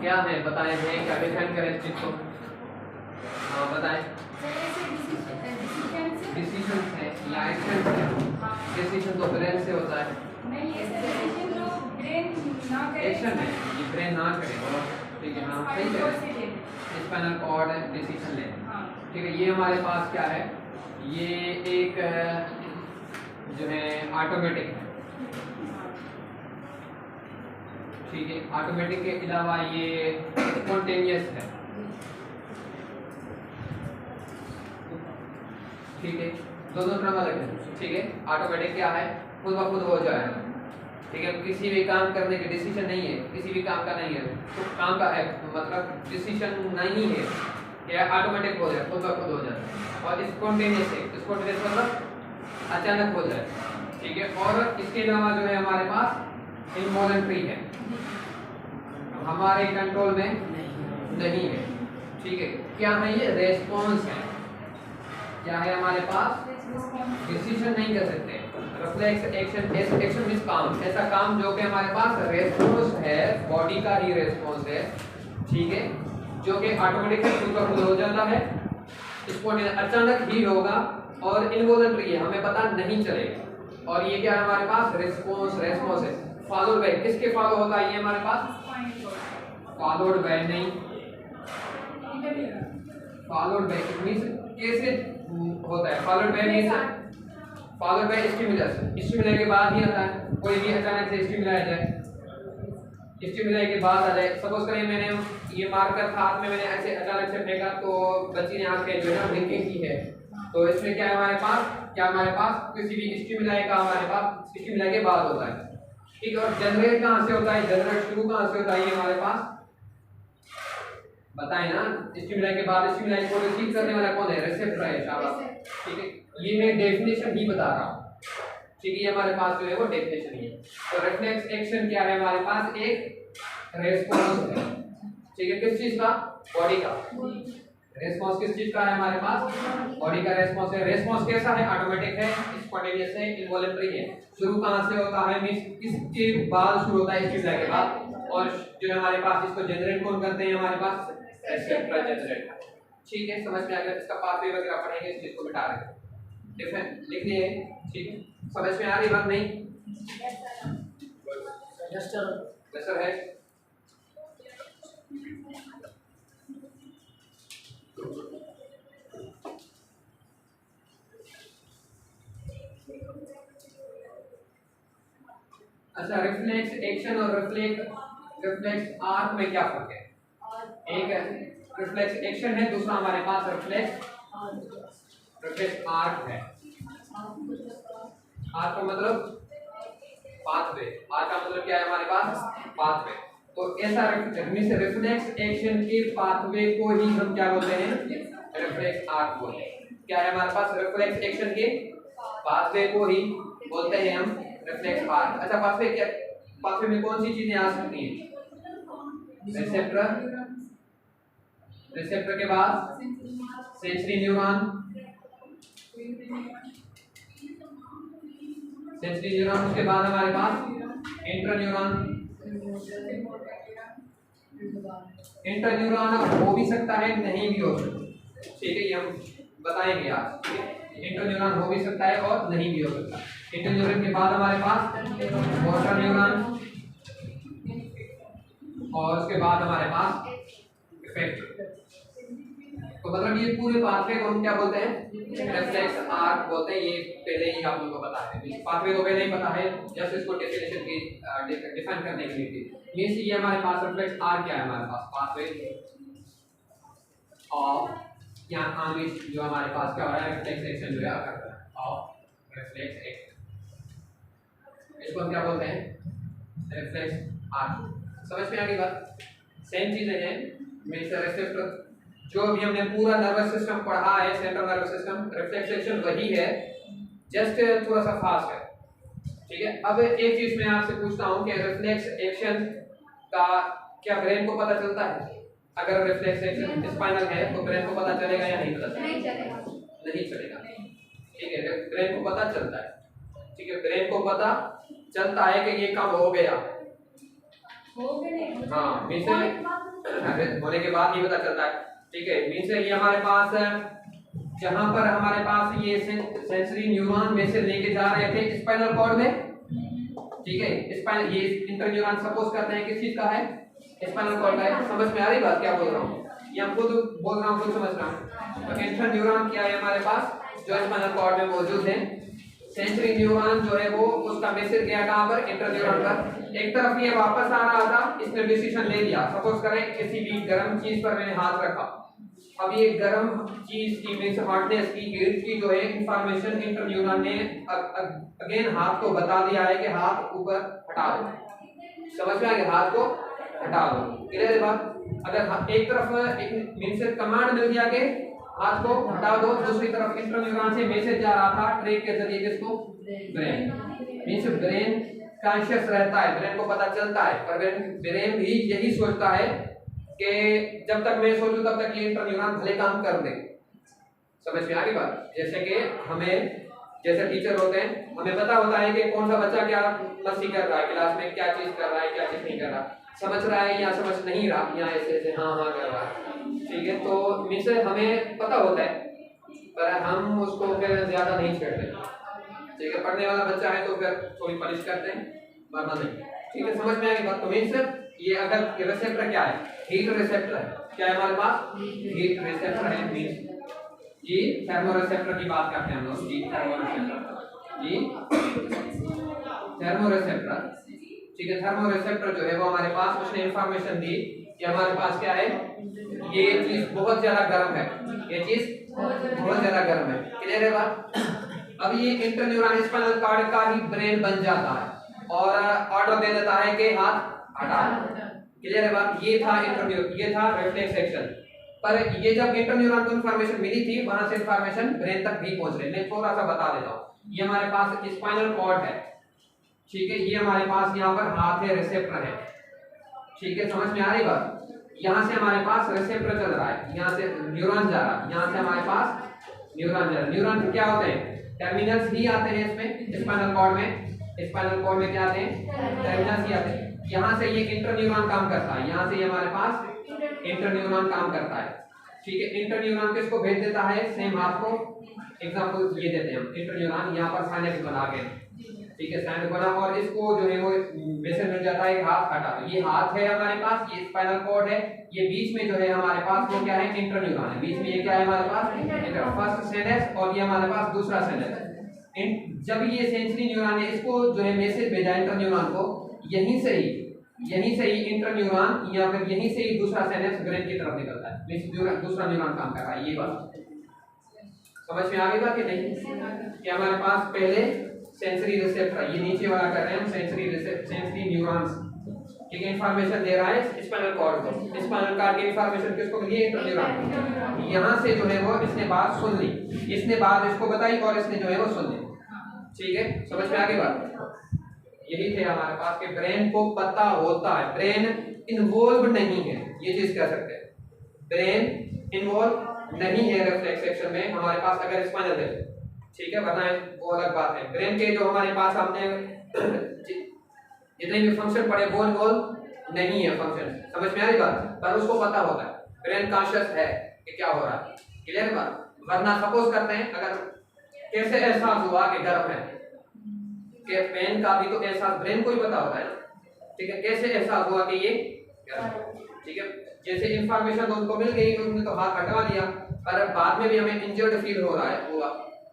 क्या है बताएं, हैं क्या डिफाइन करें इस चीज को। हाँ बताएं। डिसीजन है या एक्शन है। डिसीजन तो ब्रेन से होता है। नहीं ऐसे डिसीजन जो ब्रेन ना करे, एक्शन है ये ब्रेन ना करे। और ठीक है, हाँ सही है, स्पाइनल कॉर्ड डिसीजन ले। ठीक है, ये हमारे पास क्या है, ये एक जो है ऑटोमेटिक है। ठीक है, ऑटोमेटिक के अलावा ये स्पॉन्टेनियस है। ठीक है, दोनों तरह अलग है। ठीक है, ऑटोमेटिक क्या है, खुद ब खुद हो जाएगा। ठीक है, किसी भी काम करने के डिसीजन नहीं है, किसी भी काम का नहीं है, तो काम का है मतलब डिसीजन नहीं है, क्या ऑटोमेटिक हो जाए, खुद ब खुद हो जाए। और स्पॉन्टेनियस है, स्पॉन्टेनियस मतलब अचानक हो जाए। ठीक है, और इसके अलावा जो है हमारे पास इनवॉलंटरी है, हमारे कंट्रोल में नहीं है। ठीक है, क्या है ये, रेस्पॉन्स है। क्या है हमारे पास, डिसीजन नहीं कर सकते। रिफ्लेक्स एक्शन, एक्शन मींस काम, ऐसा काम जो कि हमारे पास रेस्पॉन्स है, बॉडी का ही रेस्पॉन्स है। ठीक है, जो कि ऑटोमेटिक खुद ब खुद हो जाता है, स्पॉन्टेनियस अचानक ही होगा, और इनवॉलंटरी है, हमें पता नहीं चलेगा। और ये क्या है हमारे पास, रिस्पॉन्स, रेस्पॉन्स है। फॉलोड बाय, किसके फॉलो होता है ये हमारे पास, फॉलोड बाय नहीं, फॉलोड बाय मींस कैसे होता है, followed by means followed by stimulus, stimulus के बाद ही आता है। कोई भी अचानक से स्टिमुलस आ जाए, स्टिमुलस के बाद आ जाए। सपोज करें मैंने ये मार्कर था हाथ में, मैंने ऐसे अचानक से फेंका तो बच्ची ने हाथ पे जो है ब्लिंकिंग की है। तो इसमें क्या है हमारे पास, क्या हमारे पास किसी भी स्टिमुलस का हमारे पास स्टिमुलस के बाद होता है। ठीक है, और जनरेट कहाँ से होता है, जनरेट शुरू कहाँ से होता है ये हमारे पास बताएं ना। स्टिमुलस के बाद स्टिमुलस को रिसीव करने वाला कौन है, रिसेप्टर है। शाबाश। ठीक है, ये मैं डेफिनेशन ही बता रहा हूँ। ठीक है, ये हमारे पास जो है वो डेफिनेशन ही है। तो रिफ्लेक्स एक्शन क्या है हमारे पास, एक रेस्पॉन्स है। ठीक है, किस चीज का, बॉडी का रेस्पॉन्स, किस चीज का है हमारे पास, बॉडी का रेस्पॉन्स है। रेस्पॉन्स कैसा है, ऑटोमेटिक है, स्पॉन्टेनियस है, इनवॉलंटरी है। शुरू कहां से होता है, मींस किसके बाद शुरू होता है, स्टिमुलस के बाद। और जो हमारे पास इसको जनरेट कौन करते हैं, हमारे पास रिसेप्टर जनरेट। ठीक है, समझ में आ गया। इसका पाथवे वगैरह पढ़ेंगे, इस चीज को मिटा रहे हैं, लिख लिए। ठीक है, समझ में आ रही बात नहीं, यस सर है। अच्छा, रिफ्लेक्स एक्शन और रिफ्लेक्स आर्क में क्या फर्क है, एक रिफ्लेक्स एक्शन है, दूसरा हमारे पास रिफ्लेक्स आर्क है। आर्क का मतलब पाथवे, आर्क का मतलब क्या है हमारे पास, पाथवे। तो ऐसा रिफ्लेक्स एक्शन के पाथवे को ही हम क्या बोलते हैं, रिफ्लेक्स आर्क बोलते हैं। क्या है हमारे पास, रिफ्लेक्स एक्शन के पाथवे को ही बोलते हैं हम रिफ्लेक्स आर्क। अच्छा, पाथवे क्या, पाथवे में कौन सी चीजें आ सकती हैं, रिसेप्टर के बाद सेंसरी न्यूरॉन, उसके बाद हमारे पास इंटरन्यूरॉन। इंटरन्यूरॉन हो भी सकता है, नहीं भी हो सकता। ठीक है, ये हम बताएंगे आज। इंटरन्यूरॉन हो भी सकता है और नहीं भी हो सकता। इंटरन्यूरॉन के बाद हमारे पास मोटर न्यूरॉन, और उसके बाद हमारे पास इफेक्टर। तो मतलब ये पूरे पाथवे को हम क्या बोलते हैं, रिफ्लेक्स आर्क बोलते हैं। ये पहले ही आप लोगों को पता है, पाथवे को पहले ही पता है, जस्ट इसको डेफिनेशन की डिफाइन करने के लिए। मींस ये हमारे पास रिफ्लेक्स आर्क क्या है, हमारे पास पाथवे ऑफ, यहाँ आगे जो हमारे पास क्या हो रहा है, रिफ्लेक्स एक्शन जो है कर रहा है, ऑफ रिफ्लेक्स एक्शन। इसको हम क्या बोलते हैं, रिफ्लेक्स आर्क। समझ में आ गई बात, सेम चीजें हैं। मींस रिसेप्टर जो भी हमने पूरा नर्वस सिस्टम पढ़ा है, central nervous system, reflex action वही है, जस्ट थोड़ा सा फास्ट है। ठीक है, अब एक चीज मैं आपसे पूछता हूं कि रिफ्लेक्स एक्शन का क्या ब्रेन को पता चलता है? अगर रिफ्लेक्स एक्शन स्पाइनल है तो ब्रेन को पता चलेगा या नहीं पता चलेगा? नहीं चलेगा। ठीक है, ब्रेन को पता चलता है। ठीक है, ब्रेन को पता चलता है कि ये काम हो गया। हाँ, होने के बाद ही पता चलता है। ठीक है, मीन्स ये हमारे पास जहां पर हमारे पास ये सेंसरी न्यूरॉन में से लेके जा रहे थे स्पाइनल कॉर्ड में, ठीक है, स्पाइनल ये इंटर न्यूरॉन सपोज करते हैं किस चीज का है, स्पाइनल कॉर्ड का है। समझ में आ रही बात क्या बोल रहा हूँ, या खुद बोल रहा हूँ खुद समझ रहा हूँ। तो इंटर न्यूरॉन क्या है हमारे पास जो स्पाइनल कॉर्ड में मौजूद है। सेंसरी न्यूरॉन जो है वो उसका मैसेज गया कहां पर, इंटर न्यूरॉन पर। एक तरफ ये वापस आ रहा था, इसने डिसीजन ले लिया। सपोज करें किसी भी गर्म चीज पर मैंने हाथ रखा, अब ये गर्म चीज की मींस हार्डनेस की, हीट की जो है इंफॉर्मेशन इंटर न्यूरॉन ने अगेन हाथ को बता दिया है कि हाथ ऊपर हटा दो। समझ में आ गया, हाथ को हटा दो। क्लियर है बात। अगर एक तरफ मींस कमांड मिल गया कि हाथ को हटा दो, दूसरी तरफ इंटर न्यूरॉन से मैसेज जा रहा था ट्रैक के जरिए किसको, ब्रेन। मींस ब्रेन कॉन्शियस रहता है, ब्रेन को पता चलता है, पर ब्रेन भी यही सोचता है कि जब तक मैं सोचूं तब तक ये इंटर न्यूरॉन भले काम कर दे। समझ में आ गई बात। जैसे कि हमें जैसे टीचर होते हैं, हमें पता होता है कि कौन सा बच्चा क्या मस्ती कर रहा है, क्लास में क्या चीज कर रहा है, क्या चीज नहीं कर रहा, समझ रहा है या समझ नहीं रहा, या ऐसे ऐसे हाँ हाँ कर रहा है। ठीक है, तो मींस हमें पता होता है, पर हम उसको फिर ज्यादा नहीं छेड़ते। ठीक है, पढ़ने वाला बच्चा है तो फिर थोड़ी पनिश करते हैं, वरना नहीं। ठीक है, समझ में आ गई बात। तो मींस ये अगर रिसेप्टर क्या है, हीट रिसेप्टर है। क्या है हमारे पास, हीट रिसेप्टर है। मींस जी थर्मोरिसेप्टर की बात करते हैं हम लोग, जी थर्मोरिसेप्टर, जी थर्मोरिसेप्टर। ठीक है, थर्मोरिसेप्टर जो है वो हमारे पास उसने इंफॉर्मेशन दी कि हमारे पास क्या है, ये चीज बहुत ज्यादा गर्म है, ये चीज बहुत ज्यादा गर्म है। क्लियर है बात। अब ये इंटर न्यूरॉन स्पाइनल कॉर्ड का ही ब्रेन बन जाता है और ऑर्डर दे देता है कि हाथ हटा। क्लियर है बात। ये था इंटर, ये था रिफ्लेक्स एक्शन। पर ये जब इंटर न्यूरॉन को इंफॉर्मेशन मिली थी, वहां से इंफॉर्मेशन ब्रेन तक भी पहुंच रही है। मैं थोड़ा सा बता देता हूँ। ये हमारे पास स्पाइनल कॉर्ड है, ठीक है, ये हमारे पास यहाँ पर हाथ है, रिसेप्टर है। ठीक है, समझ में आ रही बात। यहाँ से हमारे पास रिसेप्टर चल रहा है, यहाँ से न्यूरॉन जा रहा है, यहाँ से हमारे पास न्यूरॉन जा रहा है। न्यूरॉन क्या होते हैं, टर्मिनल्स ही आते हैं इसमें, स्पाइनल कॉर्ड में। स्पाइनल कॉर्ड में क्या आते हैं, टर्मिनल्स ही आते हैं। यहाँ से ये इंटर न्यूरॉन काम करता है, यहाँ से ये हमारे पास इंटर न्यूरॉन काम करता है। ठीक है, इंटर न्यूरॉन किसको भेज देता है, सेम आपको एग्जांपल ये देते हैं हम। इंटर न्यूरॉन यहाँ पर साइनेप्स बना के, ठीक है, साइनेप्स बना, और इसको जो है वो मैसेज मिल जाता है हाथ हटा। तो ये हाथ है हमारे पास, ये स्पाइनल कॉर्ड है, ये बीच में जो है हमारे पास वो क्या है, इंटर न्यूरॉन है। बीच में ये क्या है हमारे पास, इंटर फर्स्ट सिनेप्स, और ये हमारे पास दूसरा सिनेप्स। जब ये सेंसरी न्यूरॉन है, इसको जो है मैसेज भेजा इंटर न्यूरॉन को, यहीं से ही इंटर न्यूरॉन या फिर यहीं से ही दूसरा सिनेप्स ब्रेन की तरफ निकलता है। मींस दूसरा न्यूरॉन काम कर रहा है। ये बात समझ में आ गई बात कि नहीं। कि हमारे पास पहले सेंसरी रिसेप्टर, ये नीचे वाला कर रहे हैं हम, सेंसरी न्यूरॉन्स, ठीक है, इंफॉर्मेशन दे रहा है स्पाइनल कॉर्ड को। स्पाइनल कॉर्ड की इंफॉर्मेशन किसको मिली है, इंटर न्यूरॉन। यहाँ से जो है वो इसने बात सुन ली, इसने बात इसको बताई और इसने जो है वो सुन ली। ठीक है, समझ में आ गई बात। यही थे हमारे पास के ब्रेन को पता होता है, ब्रेन इन्वॉल्व नहीं है, ये चीज कह सकते हैं। ब्रेन इन्वॉल्व नहीं है रिफ्लेक्स एक्शन में हमारे पास अगर स्पाइनल है, ठीक है, बताएं वो अलग बात है। ब्रेन के जो हमारे पास हमने जितने भी फंक्शन पढ़े वो इन्वॉल्व नहीं है फंक्शन, समझ में आ रही बात। पर उसको पता होता है, ब्रेन कॉन्शियस है कि क्या हो रहा है। क्लियर है बात। वरना सपोज करते हैं, अगर कैसे एहसास हुआ कि गर्म है, कि पेन का भी तो एहसास ब्रेन को ही पता होता है ना, ठीक है, कैसे एहसास हुआ कि ये गर्म है। ठीक है, जैसे इंफॉर्मेशन उनको मिल गई, उन्होंने तो हाथ हटा लिया, पर बाद में भी हमें इंजर्ड फील हो रहा है हुआ,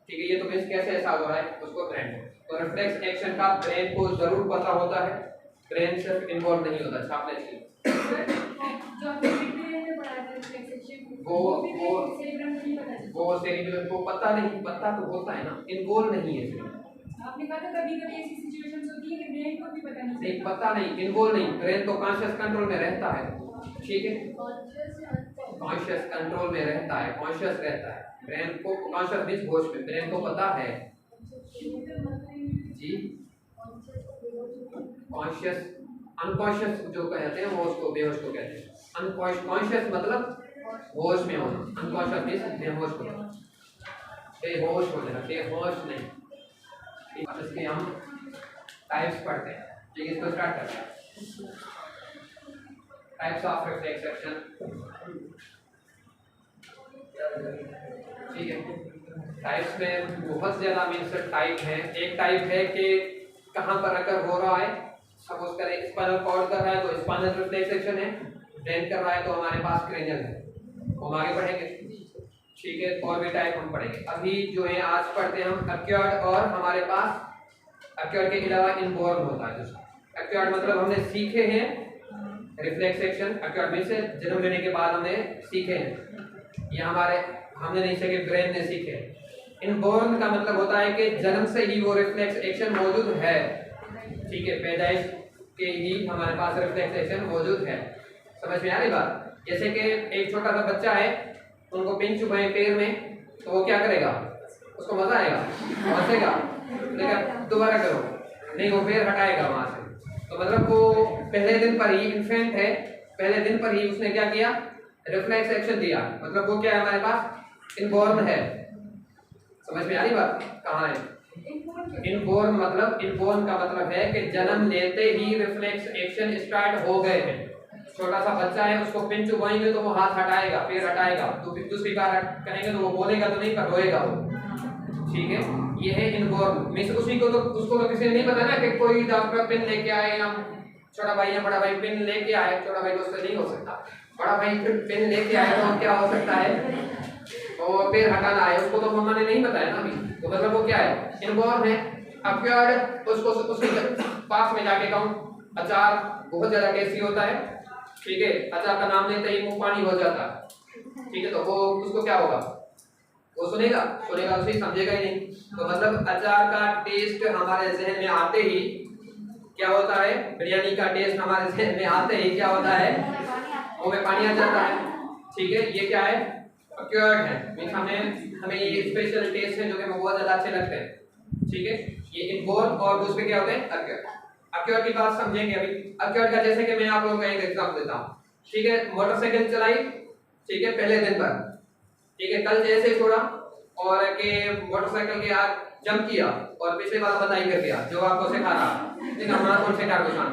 ठीक है, ये तो कैसे एहसास हो रहा है, उसको ब्रेन को। तो रिफ्लेक्स एक्शन का ब्रेन को जरूर पता होता है, ब्रेन सिर्फ इन्वॉल्व नहीं होता छापने के लिए। वो सेरिब्रम को पता नहीं, पता तो होता है ना, इन्वॉल्व नहीं है। आपने कहा था कभी-कभी ऐसी सिचुएशंस होती है कि ब्रेन को भी पता नहीं, पता नहीं, इन्वॉल्व नहीं, ब्रेन तो कॉन्शियस कंट्रोल में रहता है। ठीक है, कॉन्शियस कंट्रोल में रहता है, कॉन्शियस रहता है। ब्रेन को कॉन्शियस बीच होश में, ब्रेन को पता है जी। कॉन्शियस अनकॉन्शियस जो कहते हैं वो उसको बेहोश को कहते हैं। अनकॉन्शियस मतलब होश में होना, अनकॉन्शियस मींस बेहोश होना, बेहोश हो जाना, बेहोश नहीं। इसके हम टाइप्स पढ़ते हैं। ठीक है, इसको स्टार्ट करते हैं। टाइप्स ऑफ रिफ्लेक्स एक्शन, ठीक है। टाइप्स में बहुत ज्यादा मीन्स टाइप है। एक टाइप है कि कहां पर अगर हो रहा है, सपोज करें स्पाइनल कॉर्ड कर रहा है तो स्पाइनल रिफ्लेक्स एक्शन है, ब्रेन कर रहा है तो हमारे पास क्रेनियल है। हम आगे बढ़ेंगे, ठीक है, और भी टाइप हम पढ़ेंगे। अभी जो है आज पढ़ते हैं हम अक्योर्ड, और हमारे पास अक्योर्ड के अलावा इनबॉर्न होता है। अक्योर्ड मतलब हमने सीखे हैं रिफ्लेक्स एक्शन, अक्योर्ड मींस जन्म लेने के बाद हमने सीखे हैं, ये हमारे हमने नहीं सीखे, ब्रेन ने सीखे। इनबॉर्न का मतलब होता है कि जन्म से ही वो रिफ्लेक्स एक्शन मौजूद है, ठीक है, पैदाइश के ही हमारे पास रिफ्लेक्स एक्शन मौजूद है। समझ में आ रही बात? जैसे कि एक छोटा सा बच्चा है, उनको पिन चुभाए पैर में, तो वो क्या करेगा? उसको मजा आएगा, हंसेगा, लेकिन दोबारा करो, नहीं, वो पैर हटाएगा वहां से। तो मतलब वो पहले दिन पर ही इन्फेंट है, पहले दिन पर ही उसने क्या किया? रिफ्लेक्स एक्शन दिया। मतलब वो क्या है हमारे पास? इनबॉर्न है। समझ में आ रही बात? कहाँ है इनबॉर्न? मतलब इनबॉर्न का मतलब है कि जन्म लेते ही रिफ्लेक्स एक्शन स्टार्ट हो गए हैं। छोटा सा बच्चा है, उसको पिन चुभाएंगे तो वो हाथ हटाएगा, पैर हटाएगा, तो दूसरी बार कहेंगे तो वो बोलेगा तो नहीं, पर रोएगा वो, ठीक है। ये है इनबॉर्न मींस उसी को तो उसको तो किसी ने नहीं बताया ना कि कोई डॉक्टर पिन लेके आए, या छोटा भाई या बड़ा भाई पिन लेके आए, छोटा भाई तो उससे नहीं हो सकता, बड़ा भाई पिन लेके आए तो क्या हो सकता है? और पैर हटाना है, उसको तो मम्मा ने नहीं बताया ना अभी। तो मतलब वो क्या है? इनबॉर्न है। अक्योर्ड उसको उसके पास में जाके कहूं अचार बहुत ज्यादा टेस्टी होता है, ठीक है, अचार का नाम लेते ही मुंह पानी हो जाता है, ठीक है, तो वो उसको क्या होगा? वो सुनेगा सुनेगा उसे समझेगा ही नहीं। तो मतलब अचार का टेस्ट हमारे जहन में आते ही क्या होता है? बिरयानी का टेस्ट हमारे जहन में आते ही क्या होता है? मुंह में पानी आ जाता है, ठीक है। ये क्या है? अक्योर्ड है, मींस हमें ये स्पेशल टेस्ट है जो कि हमें बहुत ज्यादा अच्छे लगते हैं, ठीक है। ये इनबॉर्न और दूसरे क्या होते हैं? अक्योर्ड। अक्योर्ड की बात समझेंगे अभी। अक्योर्ड का जैसे कि मैं आप लोगों को एक एग्जांपल देता हूं, ठीक है। मोटरसाइकिल चलाई, ठीक है, पहले दिन पर, ठीक है, कल जैसे छोड़ा और के मोटरसाइकिल के आग जंप किया और पिछले वाला बताई कर दिया जो आपको सिखा रहा, लेकिन हमारा कौन सिखा रहा शाम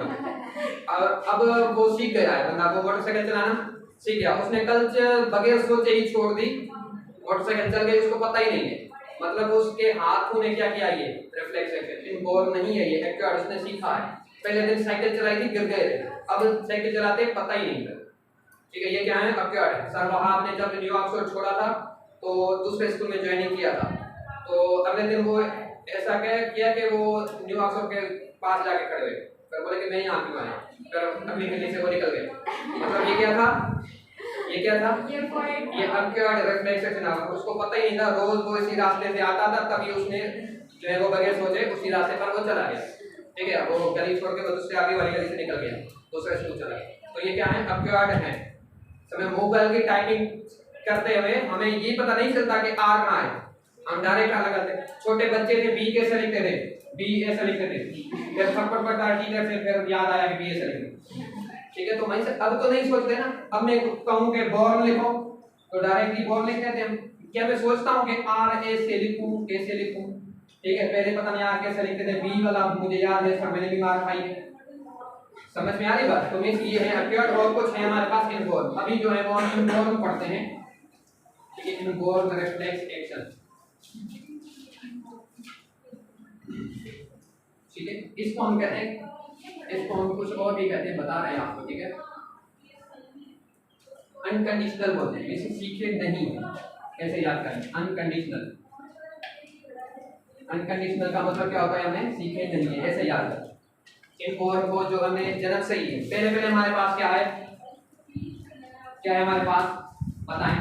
और अब वो सीख गया है बंदा, वो मोटरसाइकिल चलाना सीख गया। उसने कल बगैर सोचे ही छोड़ दी, मोटरसाइकिल चल गई, उसको पता ही नहीं है। मतलब उसके हाथों ने क्या किया? ये रिफ्लेक्स एक्शन। इनबॉर्न नहीं है ये, एक्योर्ड उसने सीखा है। पहले दिन साइकिल चलाई थी, गिर गए थे, अब साइकिल चलाते पता ही नहीं था, ठीक है। ये क्या है? अक्योर्ड है। सर वहाब ने जब न्यू ऑक्सफोर्ड छोड़ा था तो दूसरे स्कूल में ज्वाइनिंग किया था, तो अगले दिन वो ऐसा किया कि वो न्यू ऑक्सफोर्ड के पास जाके खड़े हुए, फिर बोले कि मैं यहाँ क्यों आया, फिर अपनी दिल्ली से वो निकल गए। मतलब ये क्या था? ये क्या था? ये अक्योर्ड रिफ्लेक्स एक्शन था। उसको पता ही नहीं था, रोज वो इसी रास्ते से आता था, तभी उसने जो है वो बगैर सोचे उसी रास्ते पर वो चला गया, ठीक है। वो गली छोड़ के दूसरे आगे वाली गली से निकल गया, दूसरे स्कूल चला गया। तो ये क्या है? अक्योर्ड है। समय मोबाइल की टाइपिंग करते हुए हमें ये पता नहीं चलता कि आर कहाँ है, हम डायरेक्ट अलग करते। छोटे बच्चे थे, बी कैसे लिखते थे? बी ऐसे लिखते थे, फिर थप्पड़ पड़ता टीचर से, फिर याद आया कि बी ऐसे लिखते, ठीक है। तो मैं अब तो नहीं सोचते ना, अब मैं कहूं कि बॉर्न लिखो तो डायरेक्टली बॉर्न लिख देते हैं। क्या मैं सोचता हूं कि आर ए से लिखूं, कैसे लिखूं, ठीक है। पहले पता नहीं आर कैसे लिखते थे, बी वाला मुझे याद है, सर मैंने भी मार खाई है। समझ में आ रही बात? तो मींस ये है अक्योर्ड, और कुछ है हमारे पास इनबॉर्न। अभी जो है वो हम इनबॉर्न पढ़ते हैं, ठीक है। इनबॉर्न रिफ्लेक्स एक्शन, ठीक है। इसको हम कहते हैं, इसको हम कुछ और भी कहते हैं, बता रहे हैं आपको, ठीक है। अनकंडीशनल बोलते हैं, इसे सीखे नहीं, कैसे याद करें? अनकंडीशनल, अनकंडीशनल का मतलब क्या होता है? हमें सीखे नहीं है, ऐसे याद करें। इनबॉर्न को जो हमें जन्म से ही है, पहले हमारे पास क्या है? क्या है हमारे पास? बताएं।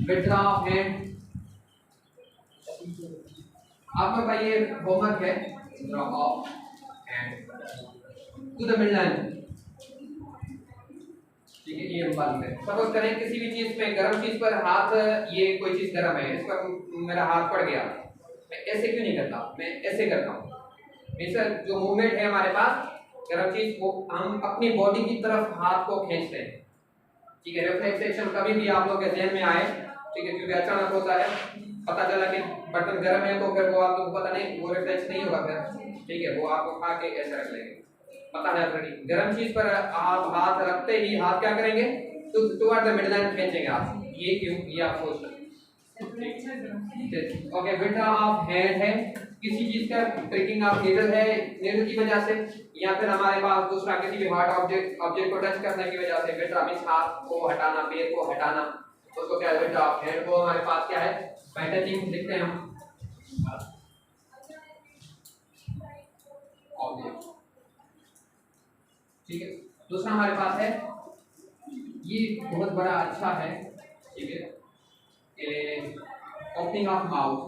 विड्रॉ ऑफ हैंड, आप लोग का ये होमवर्क है, draw of hand to the mid line, ठीक है। ये हम बात करें, सपोज करें किसी भी चीज पे, गर्म चीज पर हाथ, ये कोई चीज गर्म है, इस पर मेरा हाथ पड़ गया, मैं ऐसे क्यों नहीं करता, मैं ऐसे करता हूँ। मिसर जो मूवमेंट है हमारे पास गर्म चीज, वो हम अपनी बॉडी की तरफ हाथ को खींचते हैं, ठीक है। रिफ्लेक्स एक्शन कभी भी आप लोग के ध्यान में आए, ठीक है, क्योंकि अचानक होता है, पता चला कि बर्तन गर्म है, तो फिर वो आप लोग को पता नहीं, वो रिफ्लेक्स नहीं होगा फिर, ठीक है, वो आपको खा के ऐसा रख लेंगे, पता है ऑलरेडी। गर्म चीज पर आप हाथ रखते ही हाथ क्या करेंगे, तो टुवर्ड द मिड लाइन खींचेंगे आप। ये क्यों, ये आप सोच सकते। ओके, विड्रॉ ऑफ हैंड है, किसी चीज का ट्रिकिंग ऑफ नीडल है, नीडल की वजह से, या फिर हमारे पास दूसरा किसी भी हार्ड ऑब्जेक्ट को टच करने की वजह से विड्रॉ मींस हाथ को हटाना, पैर को हटाना, उसको क्या है विड्रॉ ऑफ हैंड। को हमारे पास क्या है बाय टचिंग लिखते हैं हम ऑब्जेक्ट, ठीक है। दूसरा हमारे पास है, ये बहुत बड़ा अच्छा है, ठीक है, ओपनिंग ऑफ माउथ,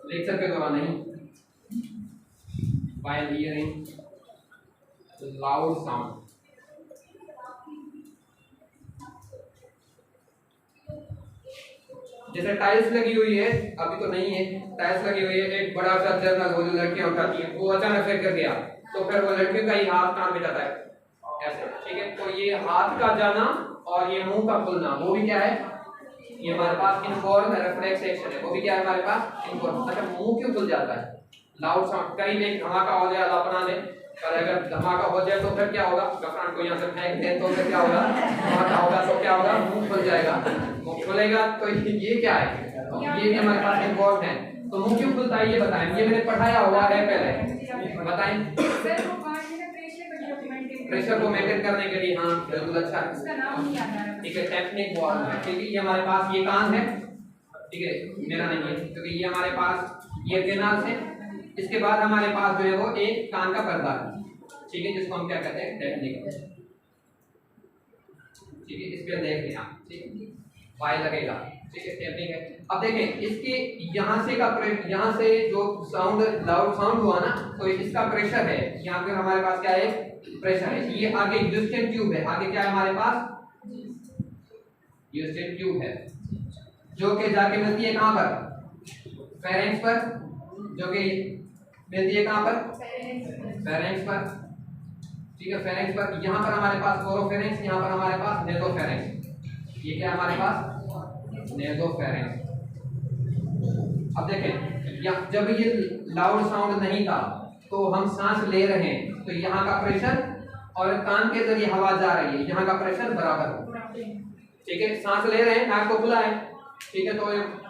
लेक्चर के दौरान नहीं, व्हाइल हियरिंग लाउड साउंड। जैसे टाइल्स लगी हुई है, अभी तो नहीं है, टाइल्स लगी हुई है, एक बड़ा सा जर्नल वो जो लड़कियां उठाती हैं, वो अचानक फेंक कर गया, तो फिर वो लड़कियों का ही हाथ कान में जाता है ऐसे, ठीक है। तो ये हाथ का जाना और ये मुंह का खुलना, वो भी क्या है, ये हमारे पास इनफॉर्म रिफ्लेक्स एक्शन है, वो भी क्या है हमारे पास इनफॉर्म। अच्छा, मुंह क्यों खुल जाता है, लाउड साउंड, कहीं एक धमाका हो जाए, अल्लाह बना दे, पर अगर धमाका हो जाए तो फिर क्या होगा, गफरान को यहाँ से फेंक दे तो फिर क्या होगा, धमाका होगा तो क्या होगा, मुंह खुल जाएगा, मुंह खुलेगा। तो ये क्या है, ये भी हमारे पास इन्वॉल्व है। तो मुंह क्यों खुलता है ये बताएं, ये मैंने पढ़ाया हुआ है पहले, बताएं। प्रेशर को मेंटेन करने के लिए, हाँ बिल्कुल, अच्छा है, ठीक है, टेक्निक वॉल्व है, ठीक है। ये हमारे पास ये कान है, ठीक है, मेरा नहीं है क्योंकि ये हमारे पास ये कैनाल है। इसके बाद हमारे पास जो है वो एक कान का पर्दा है, ठीक है, जिसको हम क्या कहते हैं टेक्निक, ठीक है। इस पे देख लें आप, ठीक है, वाई लगेगा, ठीक है, टेक्निक है। अब देखें इसके यहाँ से का यहाँ से जो साउंड लाउड साउंड हुआ ना, तो इसका प्रेशर है, यहाँ पे हमारे पास क्या है प्रेशर है। ये आगे यूस्टेन ट्यूब है, आगे क्या है हमारे पास यूस्टेन ट्यूब है, जो कि जाके मिलती है कहाँ पर, फेरेंक्स पर, जो कि मिलती है कहाँ पर, फेरेंक्स पर, ठीक है, फेरेंक्स पर। यहाँ पर हमारे पास ओरोफेरेंक्स, यहाँ पर हमारे पास नेसोफेरेंक्स, ये क्या हमारे पास नेसोफेरेंक्स। अब देखें जब ये लाउड साउंड नहीं था तो हम सांस ले रहे हैं, तो यहाँ का प्रेशर और कान के जरिए हवा जा रही है, यहाँ का प्रेशर बराबर हो, ठीक है। सांस ले रहे हैं, नाक को खुला है, ठीक है, तो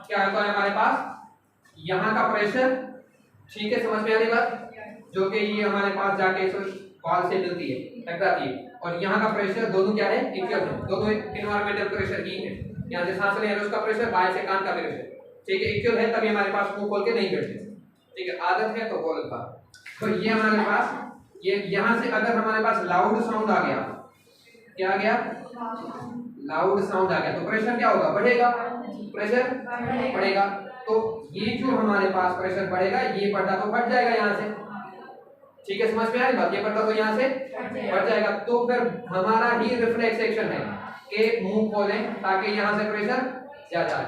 क्या होता है हमारे पास यहाँ का प्रेशर, ठीक है, समझ में आ रही बात, जो कि ये हमारे पास जाके वॉल से मिलती है, टकराती है, और यहाँ का प्रेशर दोनों क्या है इक्वल है, दोनों एनवायरमेंटल प्रेशर ही है। यहाँ से सांस ले रहे हैं उसका प्रेशर, बाहर से कान का प्रेशर, ठीक है, इक्वल है, तभी हमारे पास मुंह खोल के नहीं बैठते, ठीक है, आदत है तो बोलता। तो ये हमारे पास ये यहाँ से अगर हमारे पास लाउड साउंड आ गया, क्या आ गया, लाउड साउंड आ गया, तो प्रेशर क्या होगा, बढ़ेगा, प्रेशर बढ़ेगा। तो ये जो हमारे पास प्रेशर बढ़ेगा, ये पर्दा तो फट जाएगा यहाँ से, ठीक है, समझ में आ रही बात, ये पर्दा तो यहाँ से फट जाएगा। तो फिर हमारा ही रिफ्लेक्स एक्शन है कि मुंह खोलें ताकि यहाँ से प्रेशर जा जाए,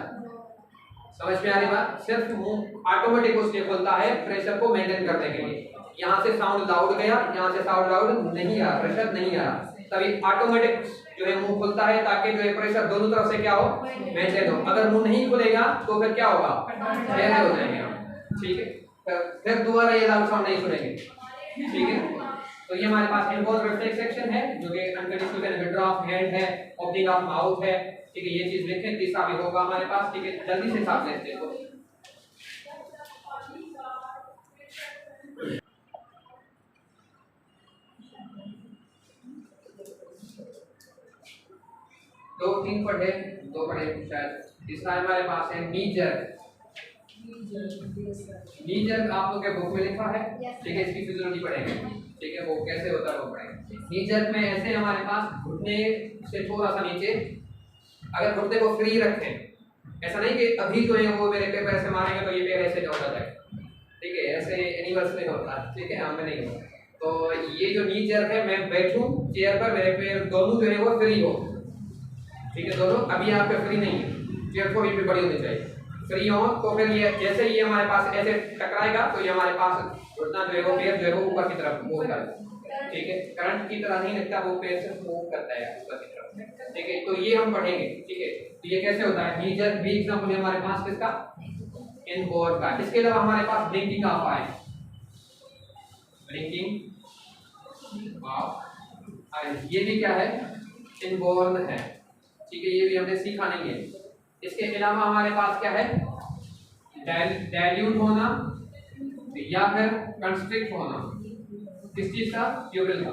समझ में आ रही बात। सिर्फ मुंह ऑटोमेटिक उसके खुलता है प्रेशर को मेंटेन करने के लिए। यहाँ से साउंड लाउड गया, यहाँ से साउंड लाउड नहीं आया, प्रेशर नहीं आया, तभी ऑटोमेटिक जो है मुंह खुलता है ताकि जो है प्रेशर दोनों तरफ से क्या हो, मेंटेन हो। अगर मुंह नहीं खुलेगा तो फिर क्या होगा, फेल हो जाएंगे हम, ठीक है, फिर दोबारा ये लाउड साउंड नहीं सुनेंगे, ठीक है। तो ये हमारे पास इनवॉल्व रिफ्लेक्स एक्शन है, जो कि अनकंडीशनल विड्रॉ ऑफ हैंड है, ओपनिंग ऑफ माउथ है, ठीक है, ये चीज लिखें, तीसरा भी होगा हमारे पास, ठीक है, जल्दी से साफ लेते हैं। दो तीन पढ़े, दो पढ़े शायद, तीसरा हमारे पास है नी जर्क। नी जर्क आप लोग के बुक में लिखा है, ठीक है, इसकी फिजियोलॉजी पढ़ेंगे, ठीक है, वो कैसे होता है वो पढ़ेंगे। नी जर्क में ऐसे हमारे पास घुटने से थोड़ा सा नीचे, अगर घुटने को फ्री रखें, ऐसा नहीं कि अभी जो है वो मेरे पैर ऐसे मारेंगे तो ये पैर ऐसे लौट जाए, ठीक है, ऐसे एनिमल्स में होता है, ठीक है, हमें नहीं होता। तो ये जो नी जर्क है, मैं बैठूं चेयर पर, मेरे पैर दोनों जो है वो फ्री हो, ठीक है, दोनों, अभी यहाँ पे फ्री नहीं है, चेयर थोड़ी भी बड़ी होनी चाहिए, फ्री हो, तो फिर ये जैसे ये हमारे पास ऐसे टकराएगा तो ये हमारे पास घुटना जो है वो पैर जो है वो ऊपर की तरफ मूव करेगा, ठीक है, करंट की तरह नहीं लगता, वो पैर से मूव करता है ऊपर की तरफ, ठीक है। तो ये हम पढ़ेंगे, ठीक है, तो ये कैसे होता है, नी जर्क भी एग्जांपल है हमारे पास किसका, इनवॉल्व का। इसके अलावा हमारे पास blinking of eye, blinking of eye, ये भी क्या है, इनबोर्न है, ठीक है, ये भी हमने सीखा नहीं है। इसके अलावा हमारे पास क्या है, डाइल्यूट होना या फिर कंस्ट्रिक्ट होना, किस चीज का, प्यूपिल का।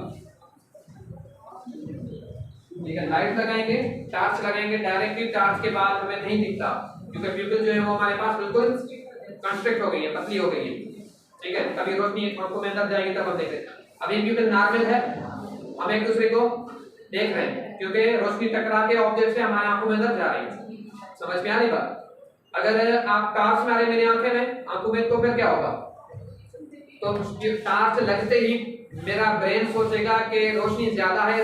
ठीक है, लाइट लगाएंगे, टार्च लगाएंगे, डायरेक्टली टार्च के बाद हमें नहीं दिखता क्योंकि प्यूपिल जो है वो हमारे पास बिल्कुल कंस्ट्रिक्ट हो गई है, पतली हो गई है। ठीक है, कभी रोशनी आंखों में अंदर जाएगी तब हम देखते हैं। अभी प्यूपिल नॉर्मल है, हम एक दूसरे को देख रहे हैं क्योंकि रोशनी टकरा के ऑब्जेक्ट से हमारे आंखों में अंदर जा रही है। समझ में आ रही बात? अगर आप टार्च मारे मेरी आंखों में तो फिर क्या होगा, तो टार्च लगते ही मेरा ब्रेन सोचेगा कि रोशनी ज्यादा है,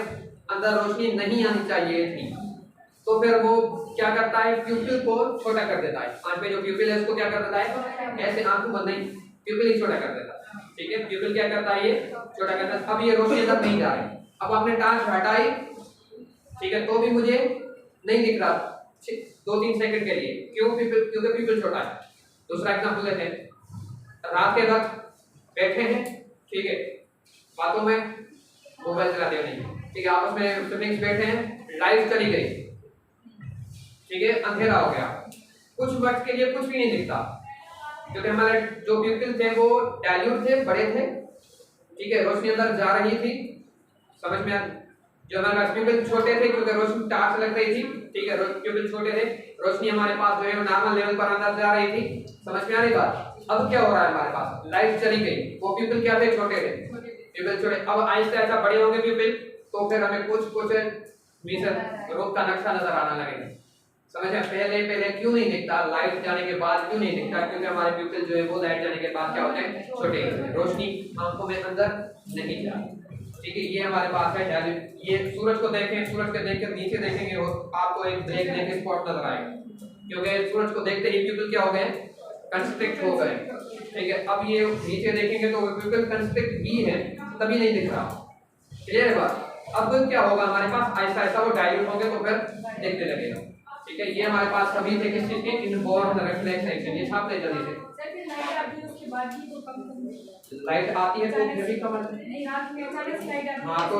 अंदर रोशनी नहीं आनी चाहिए थी, तो फिर वो क्या करता है, प्यूपिल को छोटा कर देता है। आंख में जो प्यूपिल है उसको क्या कर देता है, ऐसे आंखों बंद नहीं, प्यूपिल ही छोटा कर देता है। ठीक है, प्यूपिल क्या करता है, ये छोटा करता है। अब ये रोशनी अंदर नहीं जा रही, अब आपने टार्च हटाई, ठीक है, तो भी मुझे नहीं दिख रहा 2-3 सेकंड के लिए, क्यों, क्योंकि प्यूपिल छोटा है। दूसरा एग्जांपल लेते हैं, रात के वक्त बैठे हैं, ठीक है, बातों में मोबाइल चलाते हुए नहीं, ठीक है, आपस में सिबलिंग्स बैठे हैं, लाइट चली गई, ठीक है, अंधेरा हो गया, कुछ वक्त के लिए कुछ भी नहीं दिखता क्योंकि हमारे जो प्यूपिल थे वो डाइल्यूट थे, बड़े थे, ठीक है, रोशनी अंदर जा रही थी। समझ में जो हमारे पास प्यूपिल छोटे थे क्योंकि रोशनी टार्च लग रही थी, ठीक है, प्यूपिल छोटे थे, रोशनी हमारे पास जो है नॉर्मल लेवल पर अंदर जा रही थी। समझ में आ रही बात? अब क्या हो रहा है, हमारे पास लाइट चली गई, वो प्यूपिल क्या थे, छोटे थे, प्यूपिल छोटे, अब आहिस्ता आहिस्ता बड़े होंगे प्यूपिल, तो फिर हमें कुछ रूप का नक्शा नजर आने लगेगा। समझ में? पहले क्यों नहीं दिखता, लाइट जाने के बाद क्यों नहीं दिखता, क्योंकि हमारे प्यूपिल जो है वो लाइट जाने के बाद क्या होते हैं, छोटे, रोशनी आंखों में अंदर नहीं जाती। ठीक है, ये हमारे पास है। ये सूरज को देखें, सूरज को देखकर नीचे देखेंगे आपको एक ब्लैक स्पॉट नजर आएगा क्योंकि सूरज को देखते ही प्यूपिल क्या हो गए, कंस्ट्रिक्ट हो गए। ठीक है, अब ये नीचे देखेंगे तो प्यूपिल कंस्ट्रिक्ट ही है, तभी नहीं दिख रहा। क्लियर है बात? अब क्या होगा, हमारे पास आहिस्ता आहिस्ता वो डाइल्यूट होंगे तो फिर दिखने लगेगा। ठीक है, ये हमारे पास सभी थे किस चीज के, इनबोर्न रिफ्लेक्स एक्शन। ये छाप ले जल्दी से। लाइट आती है तो फिर भी कम नहीं, रात में अचानक लाइट आती है। हाँ, तो